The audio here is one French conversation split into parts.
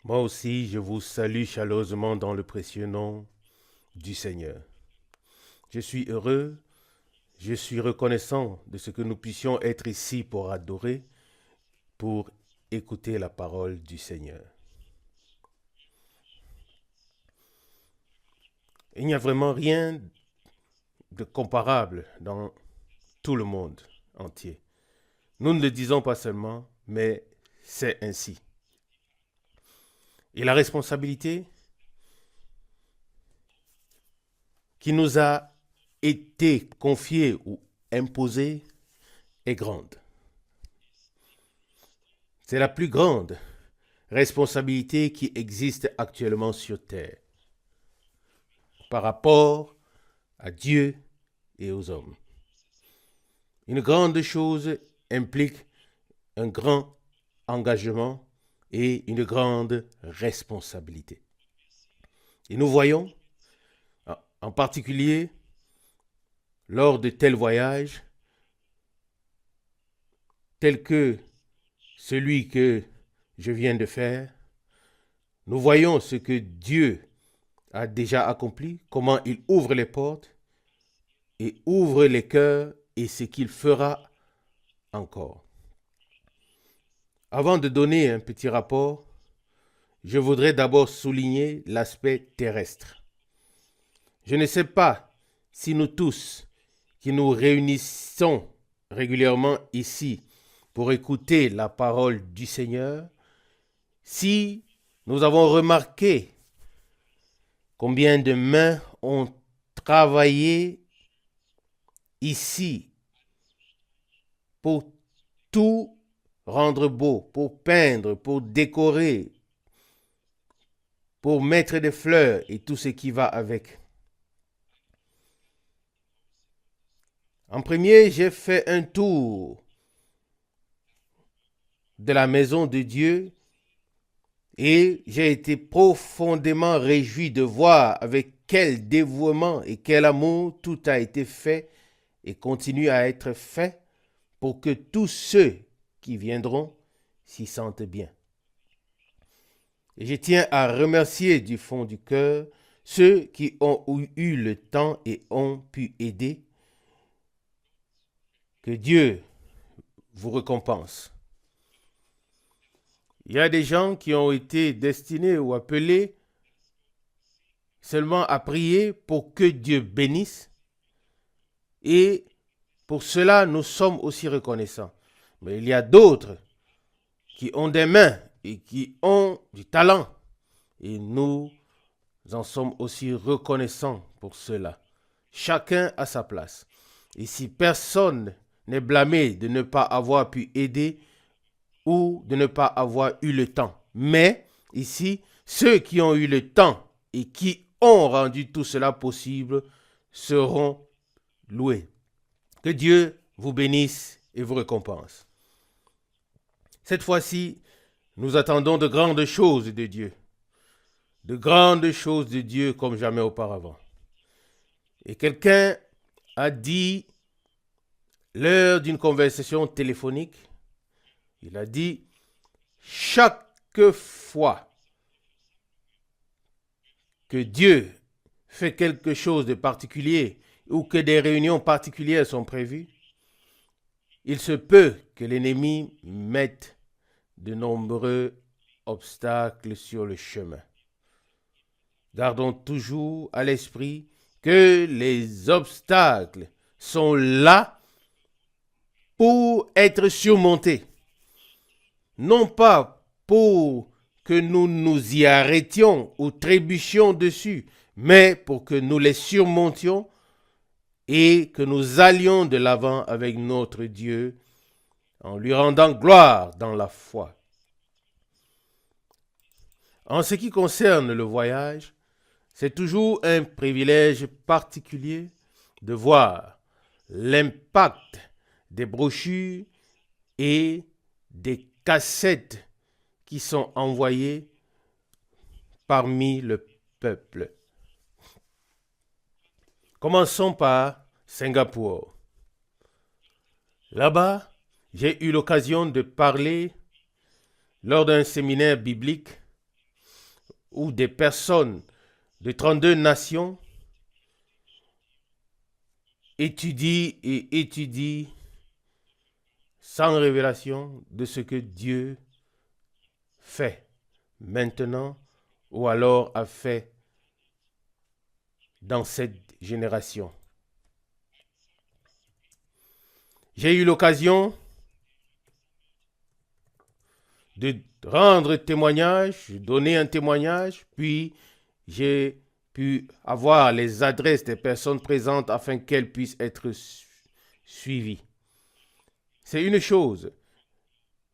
Moi aussi, je vous salue chaleureusement dans le précieux nom du Seigneur. Je suis heureux, je suis reconnaissant de ce que nous puissions être ici pour adorer, pour écouter la parole du Seigneur. Il n'y a vraiment rien de comparable dans tout le monde entier. Nous ne le disons pas seulement, mais c'est ainsi. Et la responsabilité qui nous a été confiée ou imposée est grande. C'est la plus grande responsabilité qui existe actuellement sur terre par rapport à Dieu et aux hommes. Une grande chose implique un grand engagement et une grande responsabilité. Et nous voyons, en particulier, lors de tels voyages, tels que celui que je viens de faire, nous voyons ce que Dieu a déjà accompli, comment il ouvre les portes et ouvre les cœurs et ce qu'il fera encore. Avant de donner un petit rapport, je voudrais d'abord souligner l'aspect terrestre. Je ne sais pas si nous tous qui nous réunissons régulièrement ici pour écouter la parole du Seigneur, si nous avons remarqué combien de mains ont travaillé ici pour tout rendre beau, pour peindre, pour décorer, pour mettre des fleurs et tout ce qui va avec. En premier, j'ai fait un tour de la maison de Dieu et j'ai été profondément réjoui de voir avec quel dévouement et quel amour tout a été fait et continue à être fait pour que tous ceux qui viendront s'y sentent bien. Et je tiens à remercier du fond du cœur ceux qui ont eu le temps et ont pu aider. Que Dieu vous récompense. Il y a des gens qui ont été destinés ou appelés seulement à prier pour que Dieu bénisse. Et pour cela, nous sommes aussi reconnaissants. Mais il y a d'autres qui ont des mains et qui ont du talent. Et nous en sommes aussi reconnaissants pour cela. Chacun à sa place. Et si personne n'est blâmé de ne pas avoir pu aider ou de ne pas avoir eu le temps. Mais ici, ceux qui ont eu le temps et qui ont rendu tout cela possible seront loués. Que Dieu vous bénisse et vous récompense. Cette fois-ci, nous attendons de grandes choses de Dieu. De grandes choses de Dieu comme jamais auparavant. Et quelqu'un a dit, lors d'une conversation téléphonique, il a dit, chaque fois que Dieu fait quelque chose de particulier ou que des réunions particulières sont prévues, il se peut que l'ennemi mette de nombreux obstacles sur le chemin. Gardons toujours à l'esprit que les obstacles sont là pour être surmontés. Non pas pour que nous nous y arrêtions ou trébuchions dessus, mais pour que nous les surmontions et que nous allions de l'avant avec notre Dieu en lui rendant gloire dans la foi. En ce qui concerne le voyage, c'est toujours un privilège particulier de voir l'impact des brochures et des cassettes qui sont envoyées parmi le peuple. Commençons par Singapour. Là-bas, j'ai eu l'occasion de parler lors d'un séminaire biblique où des personnes de 32 nations étudient et étudient sans révélation de ce que Dieu fait maintenant ou alors a fait dans cette génération. J'ai eu l'occasion de rendre témoignage, donner un témoignage, puis j'ai pu avoir les adresses des personnes présentes afin qu'elles puissent être suivies. C'est une chose,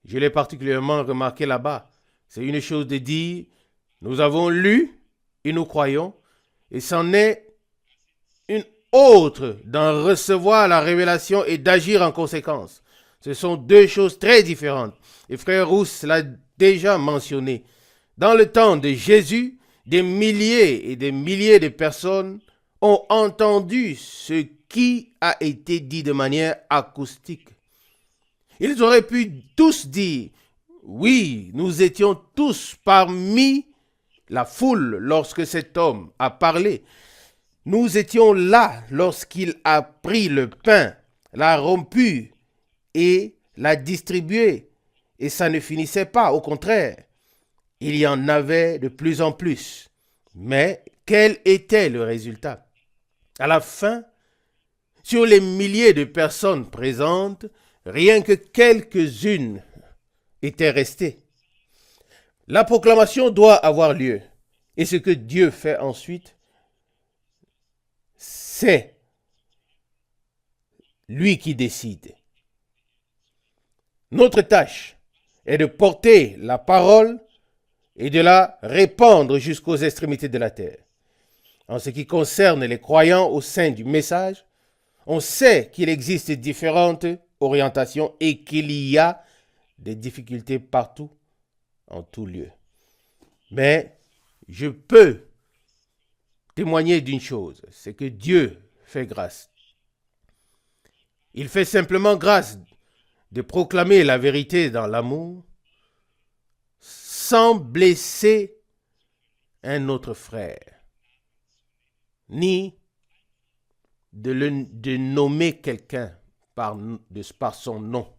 je l'ai particulièrement remarqué là-bas, c'est une chose de dire, nous avons lu et nous croyons, et c'en est une autre d'en recevoir la révélation et d'agir en conséquence. Ce sont deux choses très différentes. Et frère Rousse l'a déjà mentionné. Dans le temps de Jésus, des milliers et des milliers de personnes ont entendu ce qui a été dit de manière acoustique. Ils auraient pu tous dire, oui, nous étions tous parmi la foule lorsque cet homme a parlé. Nous étions là lorsqu'il a pris le pain, l'a rompu et l'a distribué. Et ça ne finissait pas, au contraire. Il y en avait de plus en plus. Mais quel était le résultat? À la fin, sur les milliers de personnes présentes, rien que quelques-unes étaient restées. La proclamation doit avoir lieu. Et ce que Dieu fait ensuite, c'est lui qui décide. Notre tâche est de porter la parole et de la répandre jusqu'aux extrémités de la terre. En ce qui concerne les croyants au sein du message, on sait qu'il existe différentes orientations et qu'il y a des difficultés partout, en tout lieu. Mais je peux témoigner d'une chose, c'est que Dieu fait grâce. Il fait simplement grâce de proclamer la vérité dans l'amour sans blesser un autre frère, ni de nommer quelqu'un par son nom.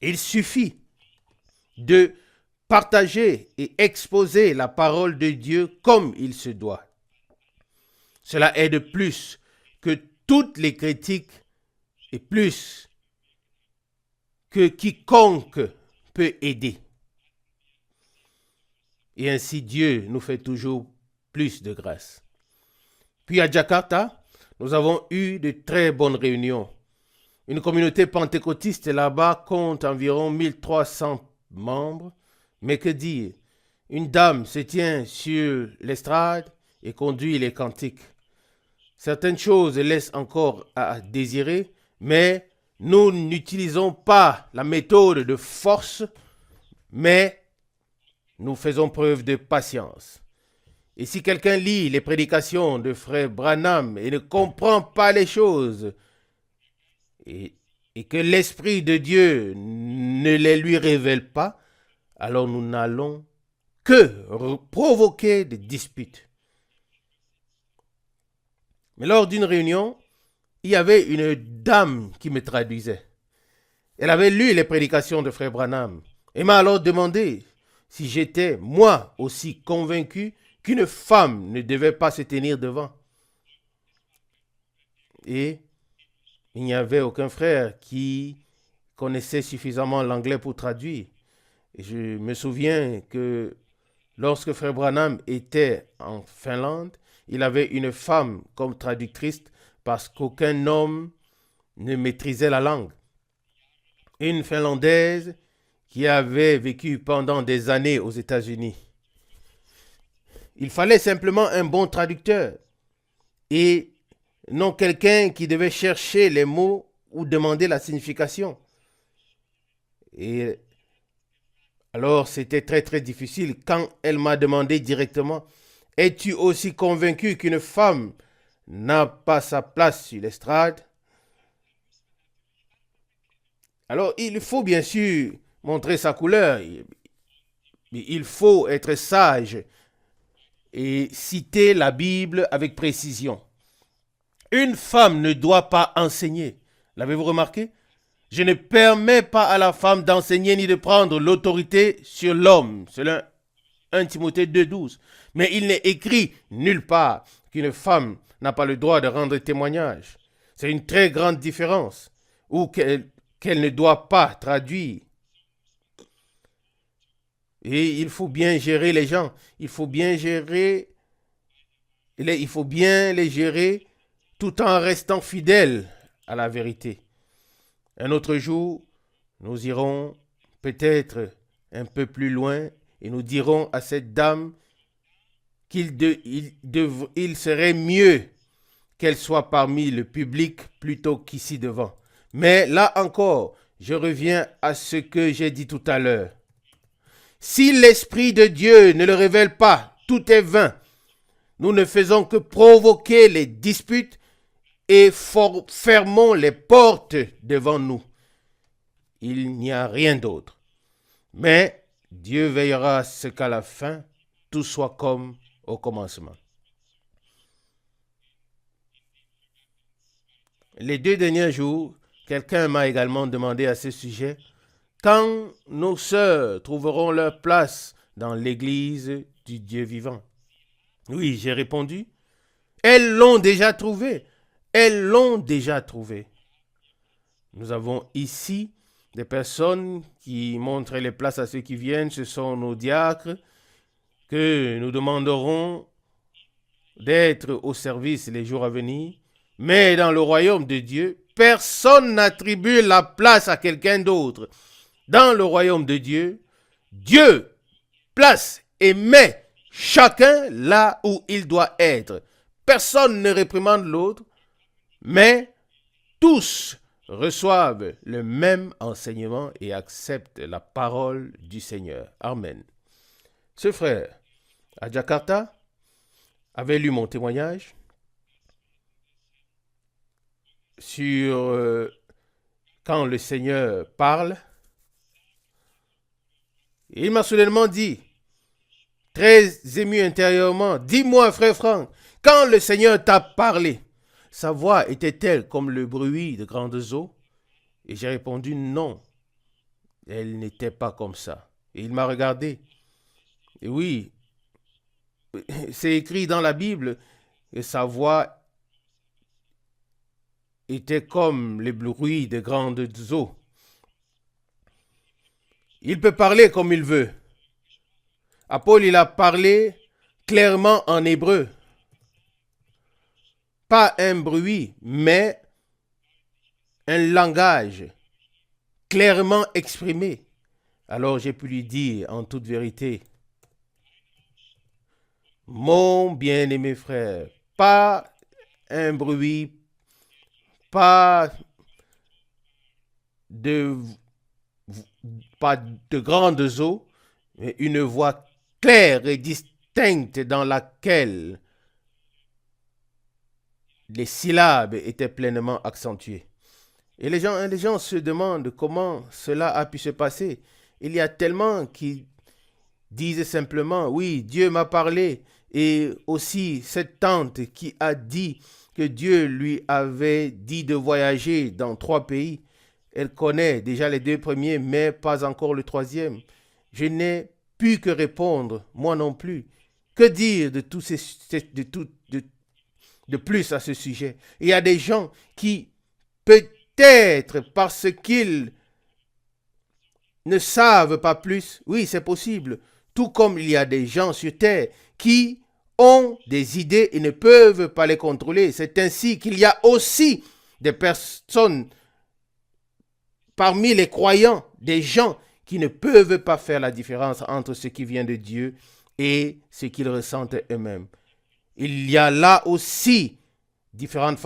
Il suffit de partager et exposer la parole de Dieu comme il se doit. Cela aide plus que toutes les critiques et plus que quiconque peut aider. Et ainsi Dieu nous fait toujours plus de grâce. Puis à Jakarta, nous avons eu de très bonnes réunions. Une communauté pentecôtiste là-bas compte environ 1300 membres. Mais que dire? Une dame se tient sur l'estrade et conduit les cantiques. Certaines choses laissent encore à désirer, mais nous n'utilisons pas la méthode de force, mais nous faisons preuve de patience. Et si quelqu'un lit les prédications de frère Branham et ne comprend pas les choses, et que l'Esprit de Dieu ne les lui révèle pas, alors nous n'allons que provoquer des disputes. Mais lors d'une réunion, il y avait une dame qui me traduisait. Elle avait lu les prédications de frère Branham et m'a alors demandé si j'étais moi aussi convaincu qu'une femme ne devait pas se tenir devant. Et il n'y avait aucun frère qui connaissait suffisamment l'anglais pour traduire. Et je me souviens que lorsque frère Branham était en Finlande, il avait une femme comme traductrice parce qu'aucun homme ne maîtrisait la langue. Une Finlandaise qui avait vécu pendant des années aux États-Unis. Il fallait simplement un bon traducteur et non quelqu'un qui devait chercher les mots ou demander la signification. Et alors c'était très très difficile quand elle m'a demandé directement: es-tu aussi convaincu qu'une femme n'a pas sa place sur l'estrade? Alors il faut bien sûr montrer sa couleur. Mais il faut être sage et citer la Bible avec précision. Une femme ne doit pas enseigner. L'avez-vous remarqué? Je ne permets pas à la femme d'enseigner ni de prendre l'autorité sur l'homme. Selon 1 Timothée 2,12. Mais il n'est écrit nulle part qu'une femme n'a pas le droit de rendre témoignage. C'est une très grande différence. Ou qu'elle ne doit pas traduire. Et il faut bien gérer les gens. Il faut bien les gérer tout en restant fidèle à la vérité. Un autre jour, nous irons peut-être un peu plus loin et nous dirons à cette dame qu'il serait mieux qu'elle soit parmi le public plutôt qu'ici devant. Mais là encore, je reviens à ce que j'ai dit tout à l'heure. Si l'Esprit de Dieu ne le révèle pas, tout est vain. Nous ne faisons que provoquer les disputes et fermons les portes devant nous. Il n'y a rien d'autre. Mais Dieu veillera à ce qu'à la fin, tout soit comme au commencement. Les 2 derniers jours, quelqu'un m'a également demandé à ce sujet quand nos sœurs trouveront leur place dans l'église du Dieu vivant. Oui, j'ai répondu, elles l'ont déjà trouvé. Elles l'ont déjà trouvé. Nous avons ici des personnes qui montrent les places à ceux qui viennent. Ce sont nos diacres que nous demanderons d'être au service les jours à venir. Mais dans le royaume de Dieu, personne n'attribue la place à quelqu'un d'autre. Dans le royaume de Dieu, Dieu place et met chacun là où il doit être. Personne ne réprimande l'autre, mais tous reçoivent le même enseignement et acceptent la parole du Seigneur. Amen. Ce frère, à Jakarta, avait lu mon témoignage sur quand le Seigneur parle. Et il m'a soudainement dit, très ému intérieurement, dis-moi frère Franck, quand le Seigneur t'a parlé, sa voix était-elle comme le bruit de grandes eaux? Et j'ai répondu non, elle n'était pas comme ça. Et il m'a regardé. Et oui, c'est écrit dans la Bible que sa voix était comme le bruit de grandes eaux. Il peut parler comme il veut. Paul, il a parlé clairement en hébreu. Pas un bruit, mais un langage clairement exprimé. Alors j'ai pu lui dire en toute vérité, mon bien-aimé frère, pas un bruit, pas de grandes eaux, mais une voix claire et distincte dans laquelle les syllabes étaient pleinement accentuées. Et les gens se demandent comment cela a pu se passer. Il y a tellement qui disent simplement, oui, Dieu m'a parlé. Et aussi cette tante qui a dit que Dieu lui avait dit de voyager dans 3 pays. Elle connaît déjà les 2 premiers, mais pas encore le 3e. Je n'ai pu que répondre, moi non plus. Que dire de plus à ce sujet? Il y a des gens qui, peut-être parce qu'ils ne savent pas plus, oui, c'est possible, tout comme il y a des gens sur terre qui ont des idées et ne peuvent pas les contrôler. C'est ainsi qu'il y a aussi des personnes parmi les croyants, des gens qui ne peuvent pas faire la différence entre ce qui vient de Dieu et ce qu'ils ressentent eux-mêmes. Il y a là aussi différentes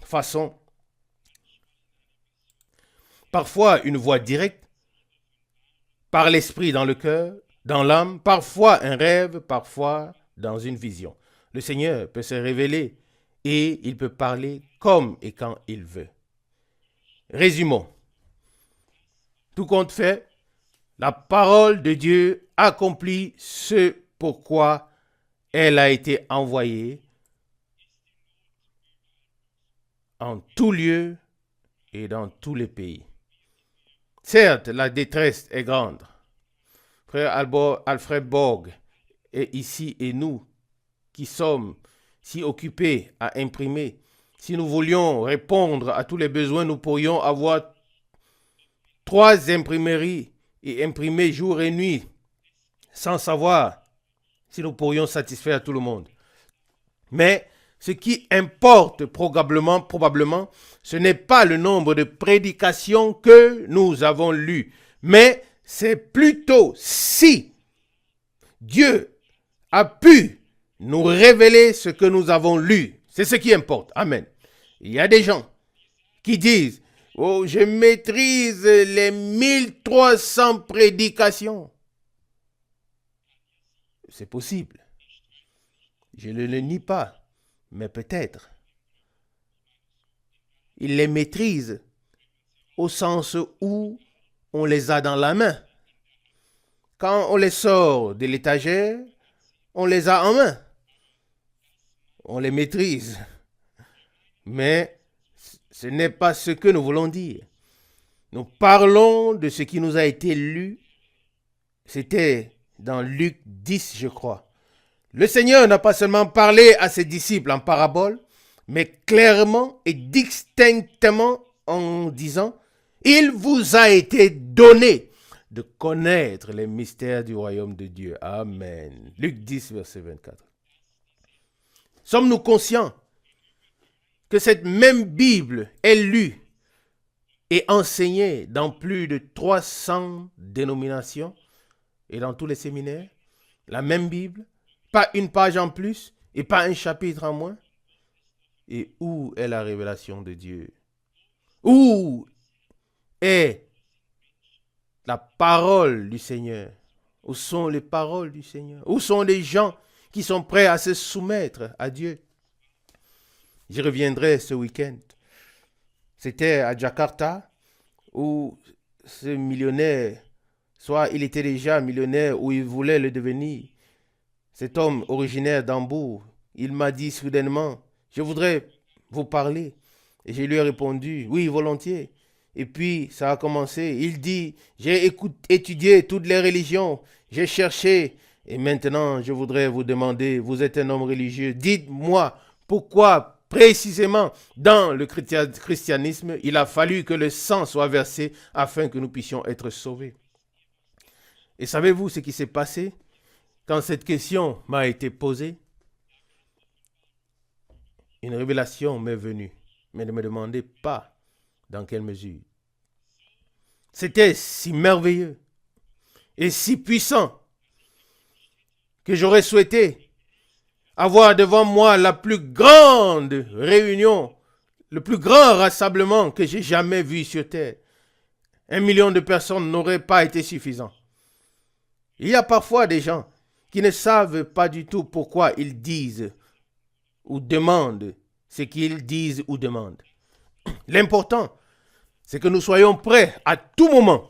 façons. Parfois une voix directe, par l'esprit dans le cœur, dans l'âme, parfois un rêve, parfois dans une vision. Le Seigneur peut se révéler et il peut parler comme et quand il veut. Résumons. Tout compte fait, la parole de Dieu accompli ce pourquoi elle a été envoyée en tout lieu et dans tous les pays. Certes, la détresse est grande. Frère Alfred Borg est ici et nous qui sommes si occupés à imprimer. Si nous voulions répondre à tous les besoins, nous pourrions avoir 3 imprimeries et imprimer jour et nuit sans savoir si nous pourrions satisfaire tout le monde. Mais ce qui importe probablement, ce n'est pas le nombre de prédications que nous avons lues, mais c'est plutôt si Dieu a pu nous révéler ce que nous avons lu. C'est ce qui importe. Amen. Il y a des gens qui disent, oh, je maîtrise les 1300 prédications. C'est possible. Je ne le nie pas. Mais peut-être, il les maîtrise au sens où on les a dans la main. Quand on les sort de l'étagère, on les a en main. On les maîtrise. Mais ce n'est pas ce que nous voulons dire. Nous parlons de ce qui nous a été lu. C'était dans Luc 10, je crois. Le Seigneur n'a pas seulement parlé à ses disciples en parabole, mais clairement et distinctement en disant, il vous a été donné de connaître les mystères du royaume de Dieu. Amen. Luc 10, verset 24. Sommes-nous conscients que cette même Bible est lue et enseignée dans plus de 300 dénominations et dans tous les séminaires? La même Bible? Pas une page en plus et pas un chapitre en moins. Et où est la révélation de Dieu? Où est la parole du Seigneur? Où sont les paroles du Seigneur? Où sont les gens qui sont prêts à se soumettre à Dieu? J'y reviendrai ce week-end. C'était à Jakarta où ce millionnaire, soit il était déjà millionnaire ou il voulait le devenir, cet homme originaire d'Hambourg, il m'a dit soudainement, je voudrais vous parler. Et je lui ai répondu, oui, volontiers. Et puis, ça a commencé. Il dit, j'ai étudié toutes les religions, j'ai cherché. Et maintenant, je voudrais vous demander, vous êtes un homme religieux, dites-moi pourquoi précisément dans le christianisme, il a fallu que le sang soit versé afin que nous puissions être sauvés. Et savez-vous ce qui s'est passé? Quand cette question m'a été posée, une révélation m'est venue, mais ne me demandez pas dans quelle mesure. C'était si merveilleux et si puissant que j'aurais souhaité avoir devant moi la plus grande réunion, le plus grand rassemblement que j'ai jamais vu sur terre. 1 million de personnes n'aurait pas été suffisant. Il y a parfois des gens qui ne savent pas du tout pourquoi ils disent ou demandent ce qu'ils disent ou demandent. L'important, c'est que nous soyons prêts à tout moment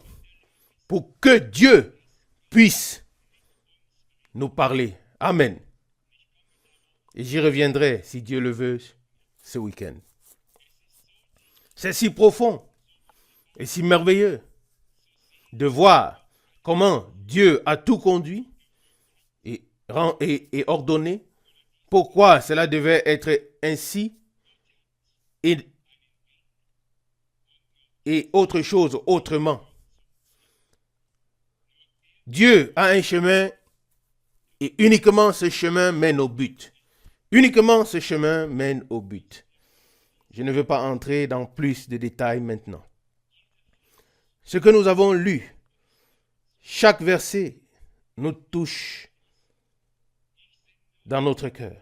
pour que Dieu puisse nous parler. Amen. Et j'y reviendrai, si Dieu le veut, ce week-end. C'est si profond et si merveilleux de voir comment Dieu a tout conduit et ordonné, pourquoi cela devait être ainsi et autre chose autrement. Dieu a un chemin et uniquement ce chemin mène au but. Uniquement ce chemin mène au but. Je ne veux pas entrer dans plus de détails maintenant. Ce que nous avons lu, chaque verset nous touche dans notre cœur.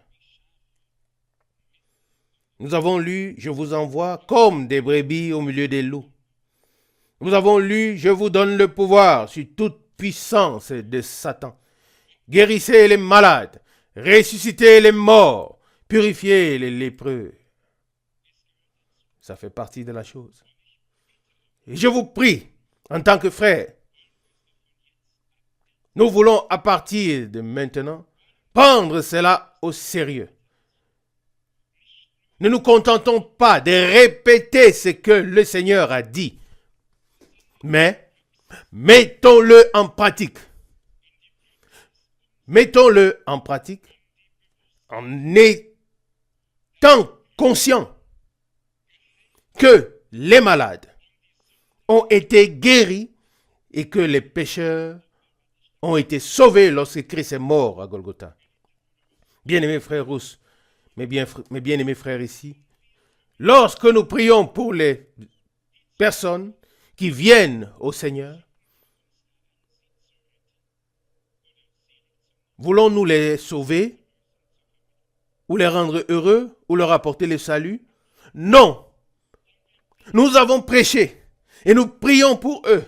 Nous avons lu, je vous envoie comme des brebis au milieu des loups. Nous avons lu, je vous donne le pouvoir sur toute puissance de Satan. Guérissez les malades, ressuscitez les morts, purifiez les lépreux. Ça fait partie de la chose. Et je vous prie, en tant que frère, Nous voulons à partir de maintenant prendre cela au sérieux. Ne nous contentons pas de répéter ce que le Seigneur a dit, mais mettons-le en pratique. Mettons-le en pratique en étant conscients que les malades ont été guéris et que les pécheurs ont été sauvés lorsque Christ est mort à Golgotha. Bien-aimés frères Rousse, mes bien-aimés frères ici, lorsque nous prions pour les personnes qui viennent au Seigneur, voulons-nous les sauver ou les rendre heureux ou leur apporter le salut? Non. Nous avons prêché et nous prions pour eux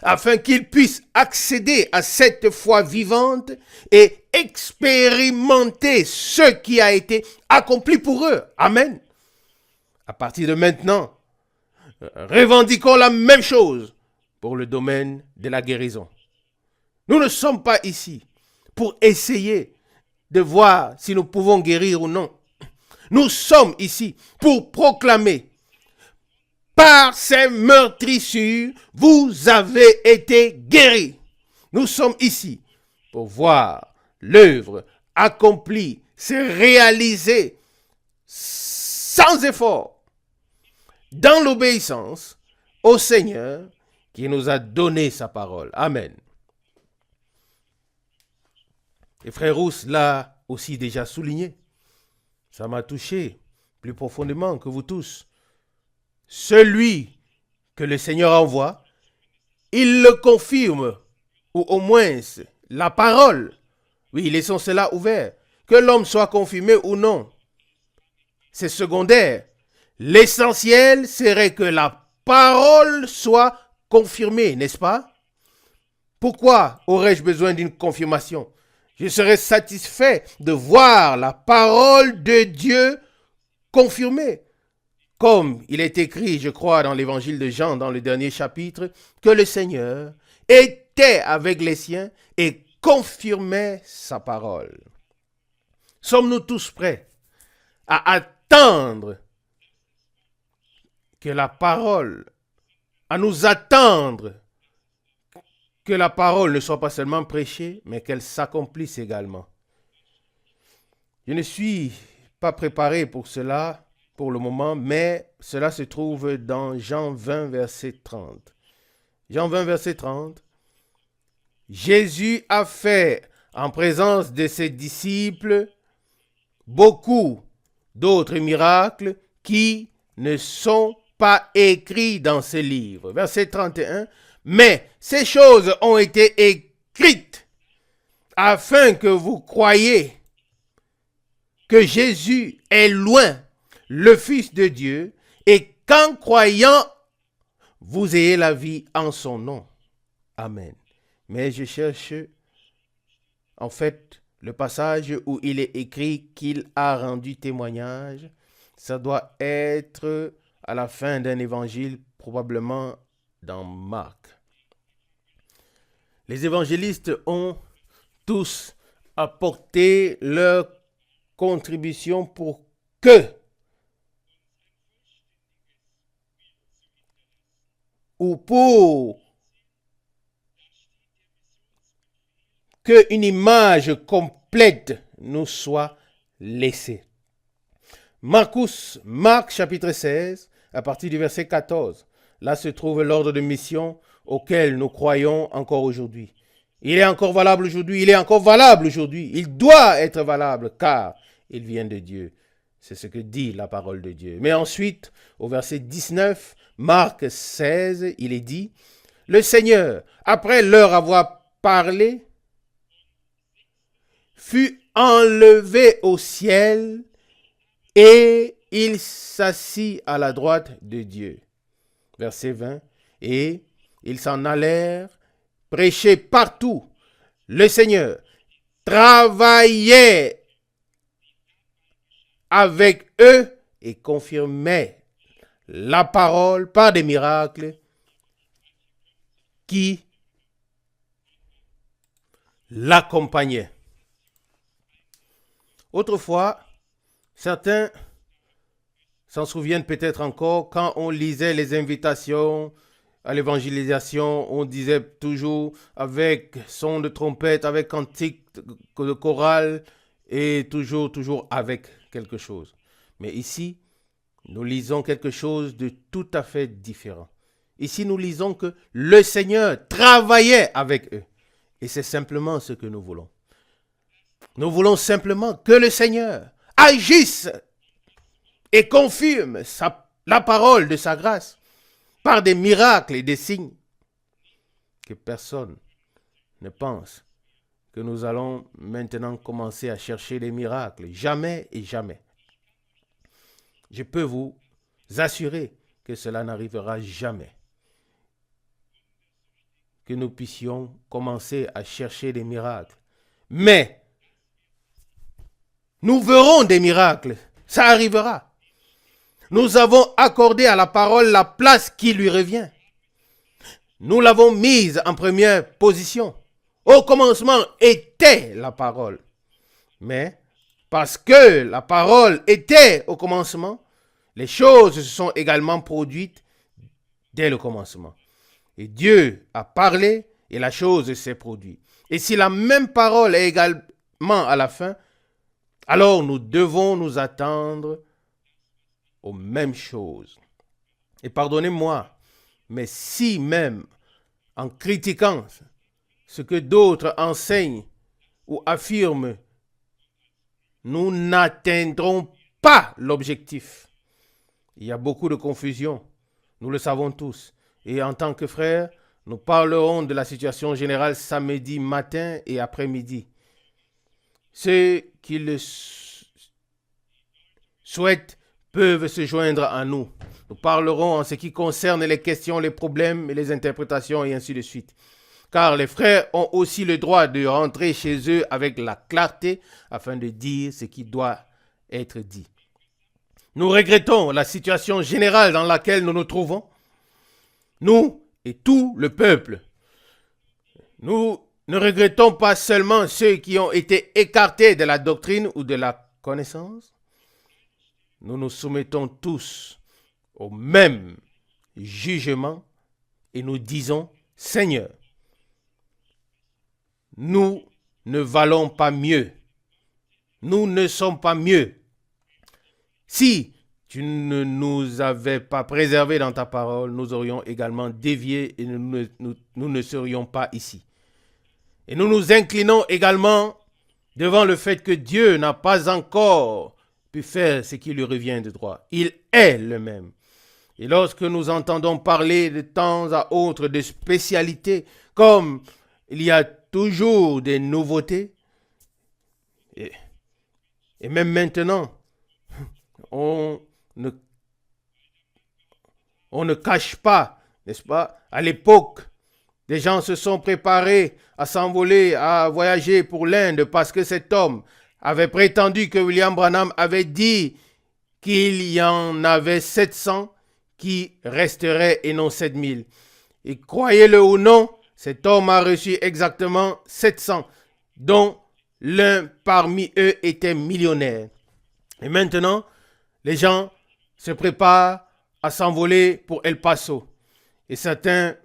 afin qu'ils puissent accéder à cette foi vivante et expérimenter ce qui a été accompli pour eux. Amen. À partir de maintenant, revendiquons la même chose pour le domaine de la guérison. Nous ne sommes pas ici pour essayer de voir si nous pouvons guérir ou non. Nous sommes ici pour proclamer: par ces meurtrissures, vous avez été guéris. Nous sommes ici pour voir l'œuvre accomplie se réaliser sans effort, dans l'obéissance au Seigneur qui nous a donné sa parole. Amen. Et frère Rousse l'a aussi déjà souligné. Ça m'a touché plus profondément que vous tous. Celui que le Seigneur envoie, il le confirme, ou au moins la parole. Oui, laissons cela ouvert. Que l'homme soit confirmé ou non, c'est secondaire. L'essentiel serait que la parole soit confirmée, n'est-ce pas? Pourquoi aurais-je besoin d'une confirmation? Je serais satisfait de voir la parole de Dieu confirmée. Comme il est écrit, je crois, dans l'évangile de Jean, dans le dernier chapitre, que le Seigneur était avec les siens et confirmait sa parole. Sommes-nous tous prêts à attendre que la parole, à nous attendre que la parole ne soit pas seulement prêchée, mais qu'elle s'accomplisse également? Je ne suis pas préparé pour cela pour le moment, mais cela se trouve dans Jean 20, verset 30. Jean 20, verset 30. Jésus a fait, en présence de ses disciples, beaucoup d'autres miracles qui ne sont pas écrits dans ce livre. Verset 31. Mais ces choses ont été écrites afin que vous croyiez que Jésus est loin, le Fils de Dieu, et qu'en croyant, vous ayez la vie en son nom. Amen. Mais je cherche, en fait, le passage où il est écrit qu'il a rendu témoignage. Ça doit être à la fin d'un évangile, probablement dans Marc. Les évangélistes ont tous apporté leur contribution pour que ou pour qu'une image complète nous soit laissée. Marc chapitre 16, à partir du verset 14. Là se trouve l'ordre de mission auquel nous croyons encore aujourd'hui. Il est encore valable aujourd'hui, il est encore valable aujourd'hui. Il doit être valable car il vient de Dieu. C'est ce que dit la parole de Dieu. Mais ensuite, au verset 19, Marc 16, il est dit: le Seigneur, après leur avoir parlé, fut enlevé au ciel et il s'assit à la droite de Dieu. Verset 20. Et ils s'en allèrent prêcher partout. Le Seigneur travaillait avec eux et confirmait la parole par des miracles qui l'accompagnait. Autrefois, certains s'en souviennent peut-être encore, quand on lisait les invitations à l'évangélisation, on disait toujours avec son de trompette, avec cantique de chorale et toujours avec quelque chose. Mais ici, nous lisons quelque chose de tout à fait différent. Ici, nous lisons que le Seigneur travaillait avec eux. Et c'est simplement ce que nous voulons. Nous voulons simplement que le Seigneur agisse et confirme la parole de sa grâce par des miracles et des signes. Que personne ne pense que nous allons maintenant commencer à chercher des miracles. Jamais et jamais. Je peux vous assurer que cela n'arrivera jamais. Que nous puissions commencer à chercher des miracles. Mais nous verrons des miracles. Ça arrivera. Nous avons accordé à la parole la place qui lui revient. Nous l'avons mise en première position. Au commencement était la parole. Mais parce que la parole était au commencement, les choses se sont également produites dès le commencement. Et Dieu a parlé et la chose s'est produite. Et si la même parole est également à la fin, alors nous devons nous attendre aux mêmes choses. Et pardonnez-moi, mais si même en critiquant ce que d'autres enseignent ou affirment, nous n'atteindrons pas l'objectif. Il y a beaucoup de confusion, nous le savons tous. Et en tant que frères, nous parlerons de la situation générale samedi matin et après-midi. Ceux qui le souhaitent peuvent se joindre à nous. Nous parlerons en ce qui concerne les questions, les problèmes et les interprétations et ainsi de suite. Car les frères ont aussi le droit de rentrer chez eux avec la clarté afin de dire ce qui doit être dit. Nous regrettons la situation générale dans laquelle nous nous trouvons. Nous et tout le peuple. Nous ne regrettons pas seulement ceux qui ont été écartés de la doctrine ou de la connaissance. Nous nous soumettons tous au même jugement et nous disons, Seigneur, nous ne valons pas mieux. Nous ne sommes pas mieux. Si tu ne nous avais pas préservés dans ta parole, nous aurions également dévié et nous ne serions pas ici. Et nous nous inclinons également devant le fait que Dieu n'a pas encore pu faire ce qui lui revient de droit. Il est le même. Et lorsque nous entendons parler de temps à autre de spécialités, comme il y a toujours des nouveautés, et même maintenant, on ne cache pas, n'est-ce pas? À l'époque, des gens se sont préparés à s'envoler, à voyager pour l'Inde parce que cet homme avait prétendu que William Branham avait dit qu'il y en avait 700 qui resteraient et non 7000. Et croyez-le ou non, cet homme a reçu exactement 700, dont l'un parmi eux était millionnaire. Et maintenant, les gens se préparent à s'envoler pour El Paso. Et certains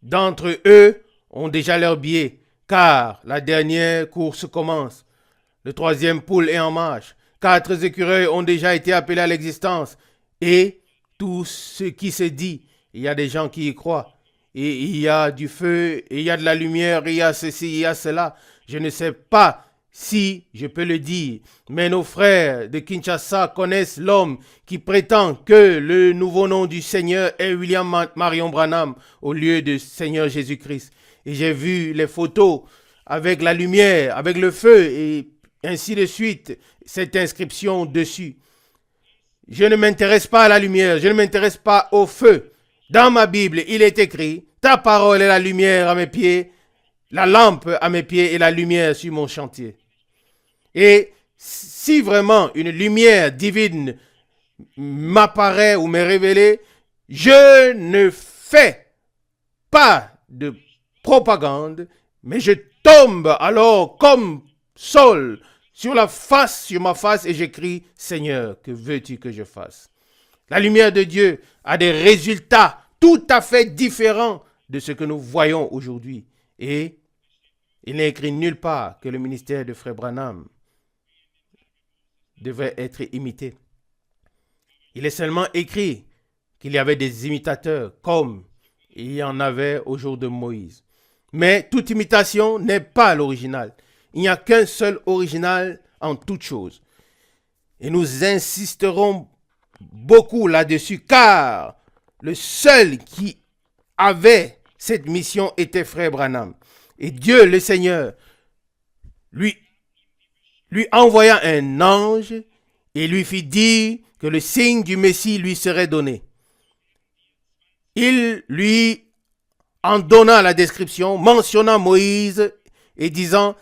d'entre eux ont déjà leur billet, car la dernière course commence. Le troisième poule est en marche. 4 écureuils ont déjà été appelés à l'existence. Et tout ce qui se dit, il y a des gens qui y croient. Et il y a du feu, et il y a de la lumière, il y a ceci, il y a cela. Je ne sais pas si je peux le dire, mais nos frères de Kinshasa connaissent l'homme qui prétend que le nouveau nom du Seigneur est William Marion Branham au lieu de Seigneur Jésus-Christ. Et j'ai vu les photos avec la lumière, avec le feu et ainsi de suite, cette inscription dessus. Je ne m'intéresse pas à la lumière, je ne m'intéresse pas au feu. Dans ma Bible, il est écrit, ta parole est la lumière à mes pieds, la lampe à mes pieds et la lumière sur mon chantier. Et si vraiment une lumière divine m'apparaît ou m'est révélée, je ne fais pas de propagande, mais je tombe alors comme Saul sur ma face et j'écris, Seigneur, que veux-tu que je fasse? La lumière de Dieu a des résultats tout à fait différents de ce que nous voyons aujourd'hui. Et il n'est écrit nulle part que le ministère de Frère Branham devait être imité. Il est seulement écrit qu'il y avait des imitateurs comme il y en avait au jour de Moïse. Mais toute imitation n'est pas l'original. Il n'y a qu'un seul original en toute chose. Et nous insisterons beaucoup là-dessus car le seul qui avait cette mission était Frère Branham. Et Dieu, le Seigneur, lui envoya un ange et lui fit dire que le signe du Messie lui serait donné. Il lui en donna la description, mentionnant Moïse et disant,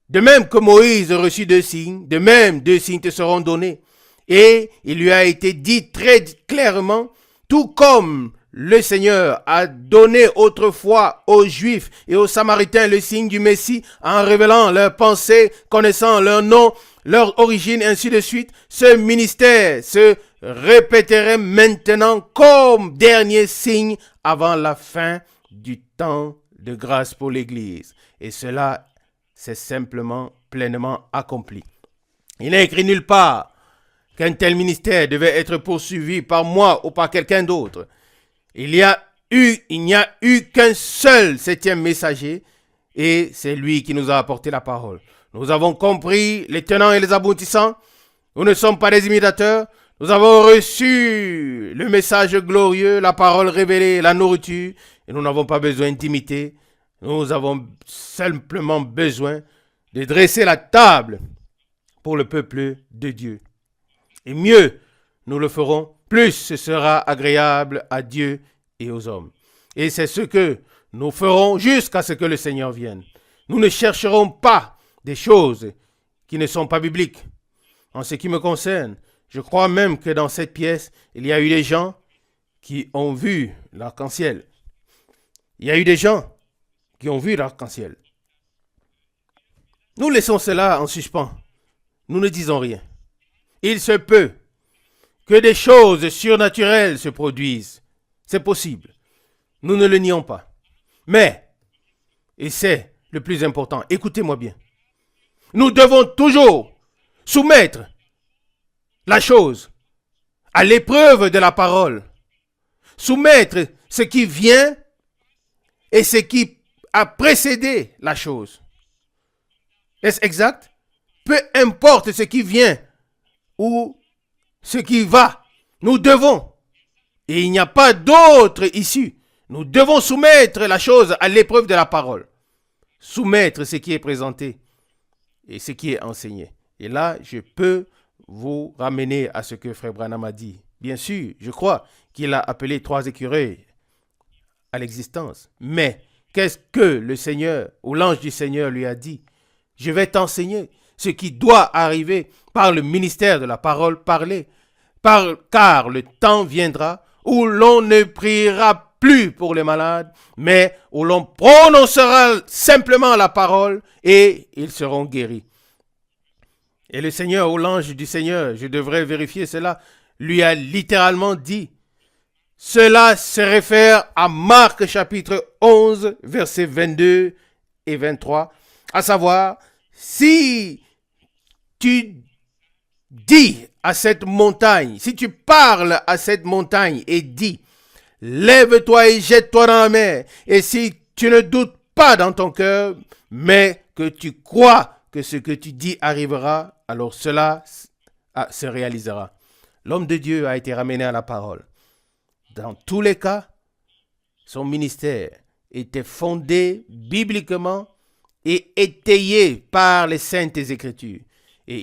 de même que Moïse reçut 2 signes, de même 2 signes te seront donnés. Et il lui a été dit très clairement, tout comme le Seigneur a donné autrefois aux Juifs et aux Samaritains le signe du Messie en révélant leurs pensées, connaissant leur nom, leur origine, ainsi de suite. Ce ministère se répéterait maintenant comme dernier signe avant la fin du temps de grâce pour l'Église. Et cela, c'est simplement pleinement accompli. Il n'est écrit nulle part qu'un tel ministère devait être poursuivi par moi ou par quelqu'un d'autre. Il n'y a eu qu'un seul 7e messager et c'est lui qui nous a apporté la parole. Nous avons compris les tenants et les aboutissants. Nous ne sommes pas des imitateurs. Nous avons reçu le message glorieux, la parole révélée, la nourriture et nous n'avons pas besoin d'imiter. Nous avons simplement besoin de dresser la table pour le peuple de Dieu. Et mieux nous le ferons, plus ce sera agréable à Dieu et aux hommes. Et c'est ce que nous ferons jusqu'à ce que le Seigneur vienne. Nous ne chercherons pas des choses qui ne sont pas bibliques. En ce qui me concerne, je crois même que dans cette pièce, il y a eu des gens qui ont vu l'arc-en-ciel. Il y a eu des gens qui ont vu l'arc-en-ciel. Nous laissons cela en suspens. Nous ne disons rien. Il se peut que des choses surnaturelles se produisent. C'est possible. Nous ne le nions pas. Mais, et c'est le plus important, écoutez-moi bien, nous devons toujours soumettre la chose à l'épreuve de la parole. Soumettre ce qui vient et ce qui a précédé la chose. Est-ce exact? Peu importe ce qui vient ou ce qui va, nous devons, et il n'y a pas d'autre issue, nous devons soumettre la chose à l'épreuve de la parole. Soumettre ce qui est présenté et ce qui est enseigné. Et là, je peux vous ramener à ce que Frère Branham a dit. Bien sûr, je crois qu'il a appelé 3 écureuils à l'existence. Mais qu'est-ce que le Seigneur ou l'ange du Seigneur lui a dit? Je vais t'enseigner ce qui doit arriver par le ministère de la parole parlée. Car le temps viendra où l'on ne priera plus pour les malades, mais où l'on prononcera simplement la parole et ils seront guéris. Et le Seigneur, ou l'ange du Seigneur, je devrais vérifier cela, lui a littéralement dit, cela se réfère à Marc chapitre 11, versets 22 et 23, à savoir, si tu dis à cette montagne, si tu parles à cette montagne et dis, lève-toi et jette-toi dans la mer, et si tu ne doutes pas dans ton cœur, mais que tu crois que ce que tu dis arrivera, alors cela se réalisera. L'homme de Dieu a été ramené à la parole. Dans tous les cas, son ministère était fondé bibliquement et étayé par les saintes écritures. Et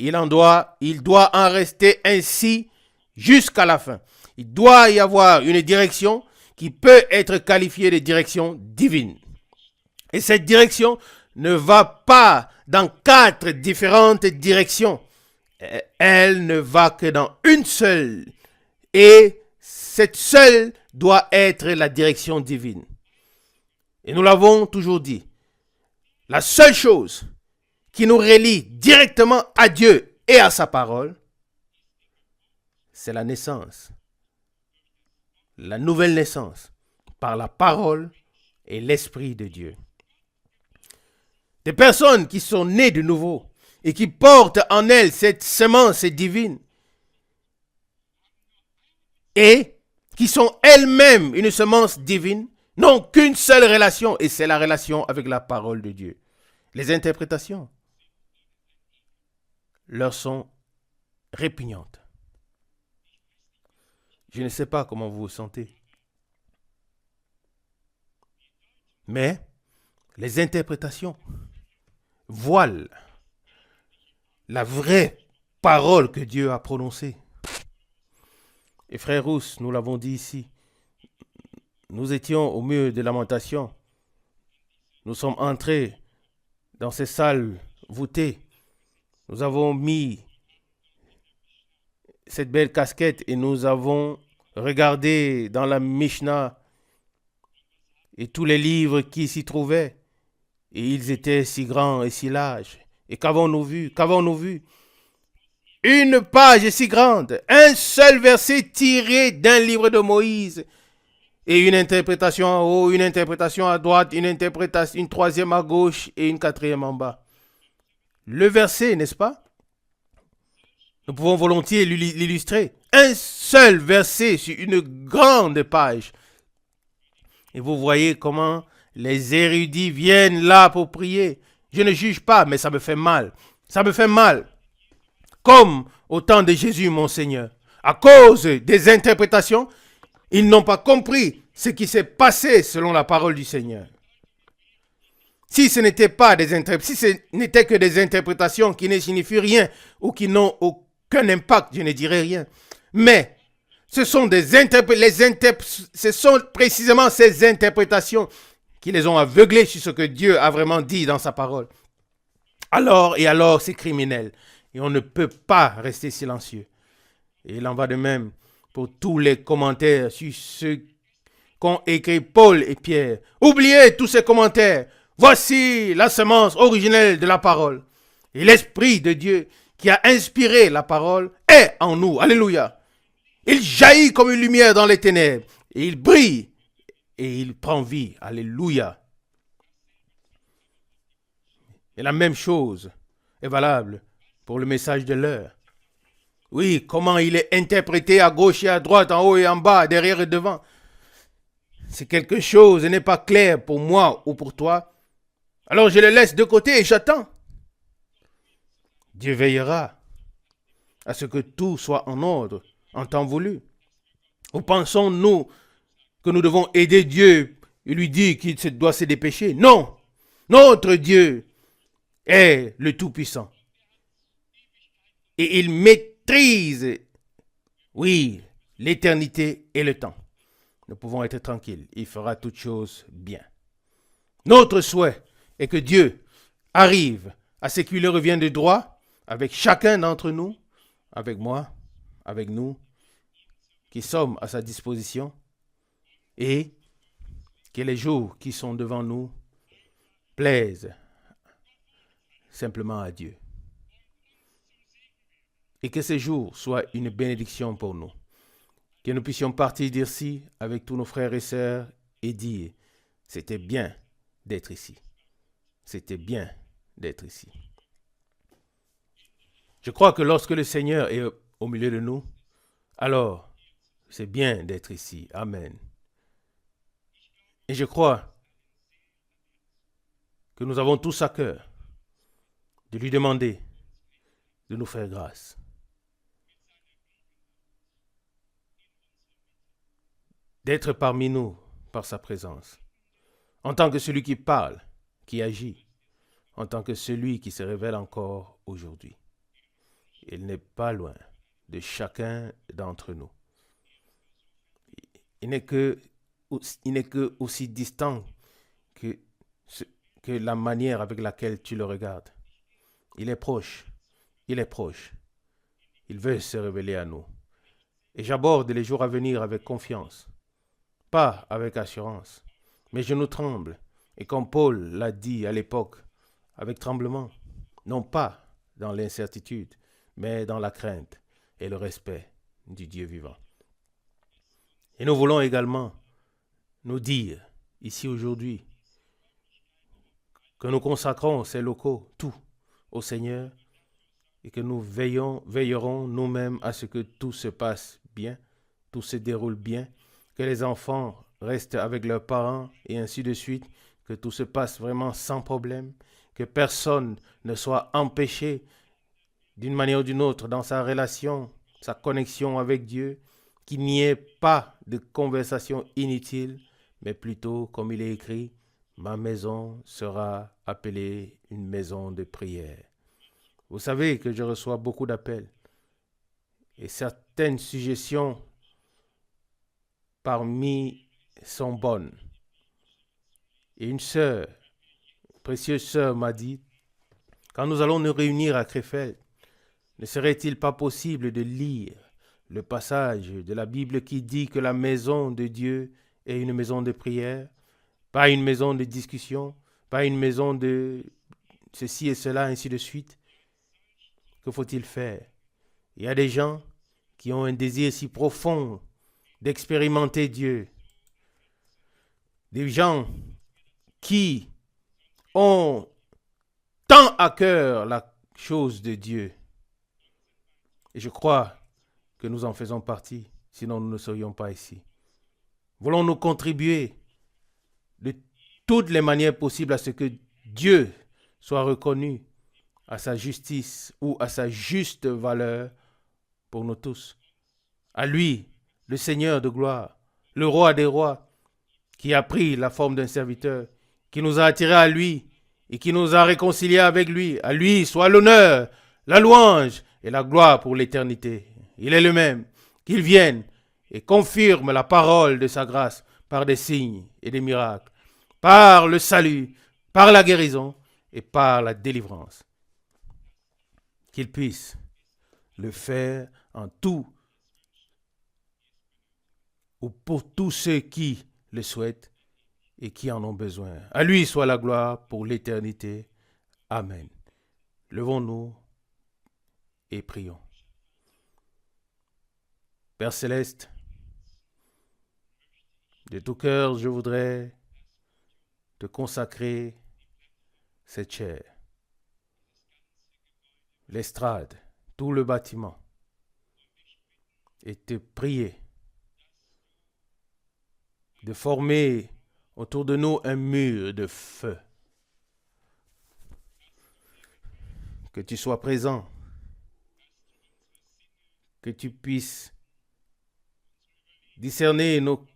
il doit en rester ainsi jusqu'à la fin. Il doit y avoir une direction qui peut être qualifiée de direction divine. Et cette direction ne va pas dans 4 différentes directions. Elle ne va que dans une seule. Et cette seule doit être la direction divine. Et nous l'avons toujours dit, la seule chose qui nous relie directement à Dieu et à sa parole, c'est la naissance, la nouvelle naissance par la parole et l'Esprit de Dieu. Des personnes qui sont nées de nouveau et qui portent en elles cette semence divine et qui sont elles-mêmes une semence divine, n'ont qu'une seule relation et c'est la relation avec la parole de Dieu. Les interprétations leur sont répugnantes. Je ne sais pas comment vous vous sentez. Mais les interprétations voilent la vraie parole que Dieu a prononcée. Et frère Rousse, nous l'avons dit ici, nous étions au mur de lamentation. Nous sommes entrés dans ces salles voûtées. Nous avons mis cette belle casquette et nous avons regardé dans la Mishnah et tous les livres qui s'y trouvaient. Et ils étaient si grands et si larges. Et qu'avons-nous vu? Qu'avons-nous vu? Une page si grande, un seul verset tiré d'un livre de Moïse. Et une interprétation en haut, une interprétation à droite, une troisième à gauche et une quatrième en bas. Le verset, n'est-ce pas? Nous pouvons volontiers l'illustrer. Un seul verset sur une grande page. Et vous voyez comment les érudits viennent là pour prier. Je ne juge pas, mais ça me fait mal. Ça me fait mal. Comme au temps de Jésus, mon Seigneur. À cause des interprétations, ils n'ont pas compris ce qui s'est passé selon la parole du Seigneur. Si ce n'était que des interprétations qui ne signifient rien ou qui n'ont aucun impact, je ne dirais rien. Mais ce sont ce sont précisément ces interprétations qui les ont aveuglés sur ce que Dieu a vraiment dit dans sa parole. Alors c'est criminel. Et on ne peut pas rester silencieux. Et il en va de même pour tous les commentaires sur ce qu'ont écrit Paul et Pierre. Oubliez tous ces commentaires. Voici la semence originelle de la parole. Et l'Esprit de Dieu qui a inspiré la parole est en nous. Alléluia. Il jaillit comme une lumière dans les ténèbres. Et il brille. Et il prend vie. Alléluia. Et la même chose est valable pour le message de l'heure. Oui, comment il est interprété à gauche et à droite, en haut et en bas, derrière et devant. Si quelque chose n'est pas clair pour moi ou pour toi, alors je le laisse de côté et j'attends. Dieu veillera à ce que tout soit en ordre, en temps voulu. Ou pensons-nous que nous devons aider Dieu et lui dire qu'il doit se dépêcher? Non, notre Dieu est le Tout-Puissant. Et il maîtrise, oui, l'éternité et le temps. Nous pouvons être tranquilles. Il fera toutes choses bien. Notre souhait est que Dieu arrive à ce qu'il lui revient de droit avec chacun d'entre nous, avec moi, avec nous, qui sommes à sa disposition, et que les jours qui sont devant nous plaisent simplement à Dieu. Et que ces jours soient une bénédiction pour nous. Que nous puissions partir d'ici avec tous nos frères et sœurs et dire, c'était bien d'être ici. C'était bien d'être ici. Je crois que lorsque le Seigneur est au milieu de nous, alors c'est bien d'être ici. Amen. Et je crois que nous avons tous à cœur de lui demander de nous faire grâce. D'être parmi nous par sa présence, en tant que celui qui parle, qui agit, en tant que celui qui se révèle encore aujourd'hui. Il n'est pas loin de chacun d'entre nous. Il n'est que aussi distant que la manière avec laquelle tu le regardes. Il est proche, il est proche. Il veut se révéler à nous. Et j'aborde les jours à venir avec confiance. Pas avec assurance, mais je nous tremble Et comme Paul l'a dit à l'époque, avec tremblement, non pas dans l'incertitude, mais dans la crainte et le respect du Dieu vivant. Et nous voulons également nous dire, ici aujourd'hui, que nous consacrons ces locaux, tout, au Seigneur, et que nous veillerons nous-mêmes à ce que tout se passe bien, tout se déroule bien, que les enfants restent avec leurs parents et ainsi de suite, que tout se passe vraiment sans problème, que personne ne soit empêché d'une manière ou d'une autre dans sa relation, sa connexion avec Dieu, qu'il n'y ait pas de conversation inutile, mais plutôt, comme il est écrit, ma maison sera appelée une maison de prière. Vous savez que je reçois beaucoup d'appels et certaines suggestions parmi sont bonnes. Et une sœur, précieuse sœur, m'a dit, quand nous allons nous réunir à Krefeld, ne serait-il pas possible de lire le passage de la Bible qui dit que la maison de Dieu est une maison de prière, pas une maison de discussion, pas une maison de ceci et cela, ainsi de suite. Que faut-il faire? Il y a des gens qui ont un désir si profond d'expérimenter Dieu. Des gens qui ont tant à cœur la chose de Dieu. Et je crois que nous en faisons partie, sinon nous ne serions pas ici. Voulons-nous contribuer de toutes les manières possibles à ce que Dieu soit reconnu à sa justice ou à sa juste valeur pour nous tous. À lui, le Seigneur de gloire, le roi des rois, qui a pris la forme d'un serviteur, qui nous a attirés à lui et qui nous a réconciliés avec lui. À lui soit l'honneur, la louange et la gloire pour l'éternité. Il est le même, qu'il vienne et confirme la parole de sa grâce par des signes et des miracles, par le salut, par la guérison et par la délivrance. Qu'il puisse le faire en tout ou pour tous ceux qui le souhaitent et qui en ont besoin. À lui soit la gloire pour l'éternité. Amen. Levons-nous et prions. Père Céleste, de tout cœur, je voudrais te consacrer cette chair, l'estrade, tout le bâtiment, et te prier de former autour de nous un mur de feu. Que tu sois présent, que tu puisses discerner nos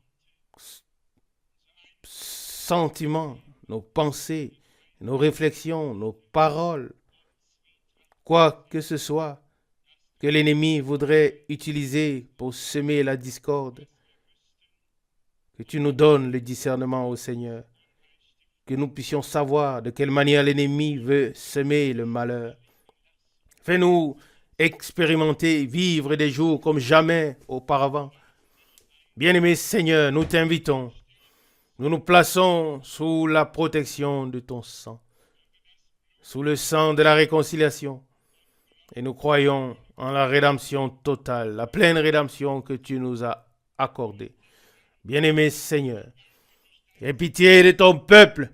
sentiments, nos pensées, nos réflexions, nos paroles, quoi que ce soit que l'ennemi voudrait utiliser pour semer la discorde. Que tu nous donnes le discernement au Seigneur, que nous puissions savoir de quelle manière l'ennemi veut semer le malheur. Fais-nous expérimenter, vivre des jours comme jamais auparavant. Bien-aimé Seigneur, nous t'invitons. Nous nous plaçons sous la protection de ton sang, sous le sang de la réconciliation. Et nous croyons en la rédemption totale, la pleine rédemption que tu nous as accordée. Bien-aimé Seigneur, aie pitié de ton peuple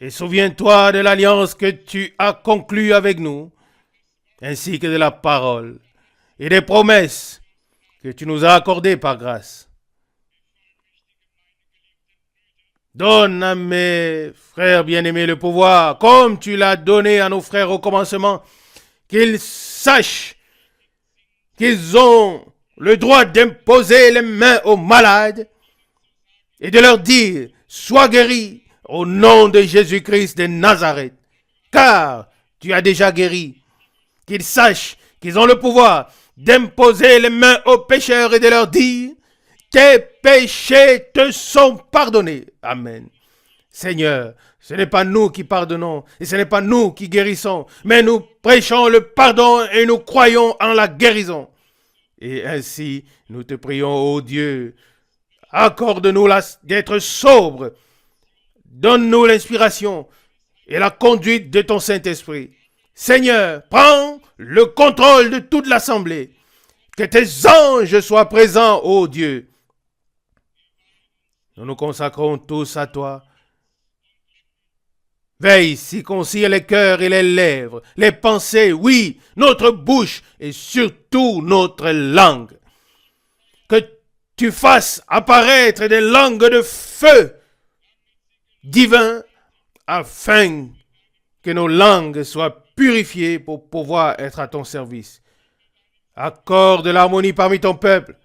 et souviens-toi de l'alliance que tu as conclue avec nous, ainsi que de la parole et des promesses que tu nous as accordées par grâce. Donne à mes frères bien-aimés le pouvoir, comme tu l'as donné à nos frères au commencement, qu'ils sachent qu'ils ont le droit d'imposer les mains aux malades et de leur dire, sois guéri au nom de Jésus-Christ de Nazareth, car tu as déjà guéri. Qu'ils sachent qu'ils ont le pouvoir d'imposer les mains aux pécheurs et de leur dire, tes péchés te sont pardonnés. Amen. Seigneur, ce n'est pas nous qui pardonnons et ce n'est pas nous qui guérissons, mais nous prêchons le pardon et nous croyons en la guérison. Et ainsi, nous te prions, ô Dieu, accorde-nous d'être sobres, Donne-nous l'inspiration et la conduite de ton Saint-Esprit. Seigneur, prends le contrôle de toute l'assemblée. Que tes anges soient présents, ô Dieu. Nous nous consacrons tous à toi. Veille, circoncire les cœurs et les lèvres, les pensées, oui, notre bouche et surtout notre langue. Que tu fasses apparaître des langues de feu divin afin que nos langues soient purifiées pour pouvoir être à ton service. Accorde l'harmonie parmi ton peuple,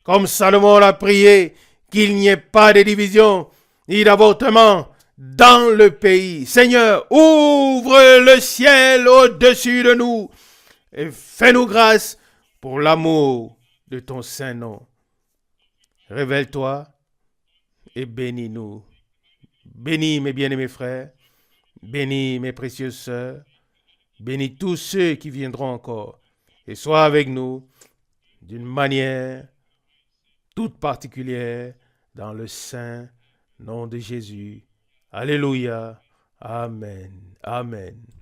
comme Salomon l'a prié, qu'il n'y ait pas de division ni d'avortement dans le pays. Seigneur, ouvre le ciel au-dessus de nous et fais-nous grâce pour l'amour de ton saint nom. Révèle-toi et bénis-nous. Bénis mes bien-aimés frères, bénis mes précieuses sœurs, bénis tous ceux qui viendront encore et sois avec nous d'une manière toute particulière dans le saint nom de Jésus. Alléluia. Amen. Amen.